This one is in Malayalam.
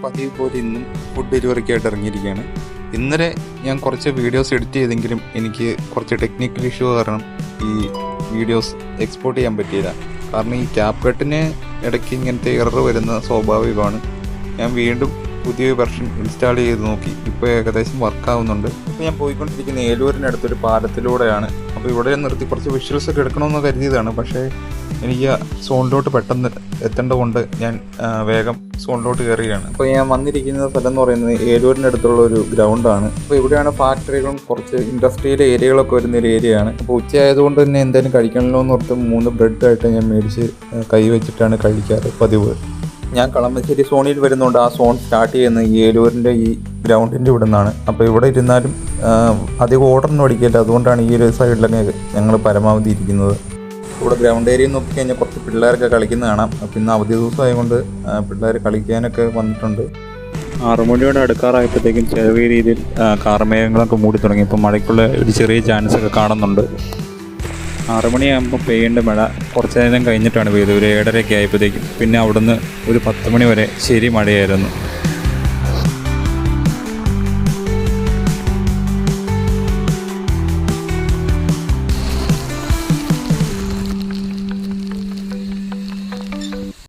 പതിവ് പോലെ ഇന്നും ഫുഡ് ഡെലിവറിക്കായിട്ട് ഇറങ്ങിയിരിക്കുകയാണ്. ഇന്നലെ ഞാൻ കുറച്ച് വീഡിയോസ് എഡിറ്റ് ചെയ്തെങ്കിലും എനിക്ക് കുറച്ച് ടെക്നിക്കൽ ഇഷ്യൂ കാരണം ഈ വീഡിയോസ് എക്സ്പോർട്ട് ചെയ്യാൻ പറ്റിയില്ല. കാരണം ഈ ക്യാപ് കട്ടിന് ഇടയ്ക്ക് ഇങ്ങനത്തെ എറർ വരുന്ന സ്വാഭാവികമാണ്. ഞാൻ വീണ്ടും പുതിയ വെർഷൻ ഇൻസ്റ്റാൾ ചെയ്ത് നോക്കി. ഇപ്പോൾ ഏകദേശം വർക്കാവുന്നുണ്ട്. ഇപ്പോൾ ഞാൻ പോയിക്കൊണ്ടിരിക്കുന്ന ഏലൂരിനടുത്തൊരു പാലത്തിലൂടെയാണ്. അപ്പോൾ ഇവിടെ നിർത്തി കുറച്ച് വിഷ്വൽസ് ഒക്കെ എടുക്കണമെന്ന് കരുതിയതാണ്. പക്ഷേ എനിക്ക് സോണിലോട്ട് പെട്ടെന്ന് എത്തേണ്ടത് കൊണ്ട് ഞാൻ വേഗം സോണിലോട്ട് കയറുകയാണ്. അപ്പോൾ ഞാൻ വന്നിരിക്കുന്ന സ്ഥലം എന്ന് പറയുന്നത് ഏലൂരിനടുത്തുള്ള ഒരു ഗ്രൗണ്ടാണ്. അപ്പോൾ ഇവിടെയാണ് ഫാക്ടറികളും കുറച്ച് ഇൻഡസ്ട്രിയൽ ഏരിയകളൊക്കെ വരുന്നൊരു ഏരിയയാണ്. അപ്പോൾ ഉച്ചയായതുകൊണ്ട് തന്നെ എന്തായാലും കഴിക്കണമല്ലോ എന്ന് ഓർത്ത് 3 ബ്രെഡായിട്ട് ഞാൻ മേടിച്ച് കൈ വെച്ചിട്ടാണ് കഴിക്കാറ് പതിവ്. ഞാൻ കളമശ്ശേരി സോണിൽ വരുന്നതുകൊണ്ട് ആ സോൺ സ്റ്റാർട്ട് ചെയ്യുന്നത് ഈ ഏലൂരിൻ്റെ ഈ ഗ്രൗണ്ടിൻ്റെ ഇവിടെ നിന്നാണ്. അപ്പോൾ ഇവിടെ ഇരുന്നാലും അധികം ഓർഡറിന് പഠിക്കില്ല. അതുകൊണ്ടാണ് ഈ ഒരു സൈഡിലൊക്കെ ഞങ്ങൾ പരമാവധി ഇരിക്കുന്നത്. ഇവിടെ ഗ്രൗണ്ട് ഏരിയ നോക്കി കഴിഞ്ഞാൽ കുറച്ച് പിള്ളേരൊക്കെ കളിക്കുന്ന കാണാം. പിന്നെ അവധി ദിവസമായതുകൊണ്ട് പിള്ളേർ കളിക്കാനൊക്കെ വന്നിട്ടുണ്ട്. 6 മണിയോടെ അടുക്കാറായപ്പോഴത്തേക്കും ചെറിയ രീതിയിൽ കാർമേഘങ്ങളൊക്കെ മൂടി തുടങ്ങി. ഇപ്പോൾ മഴയ്ക്കുള്ള ഒരു ചെറിയ ചാൻസ് ഒക്കെ കാണുന്നുണ്ട്. 6 മണിയാകുമ്പോൾ പെയ്യേണ്ട മഴ കുറച്ച് നേരം കഴിഞ്ഞിട്ടാണ് പെയ്തത്. ഒരു 7:30 ആയപ്പോഴത്തേക്കും. പിന്നെ അവിടുന്ന് ഒരു 10 മണി വരെ ശരി മഴയായിരുന്നു.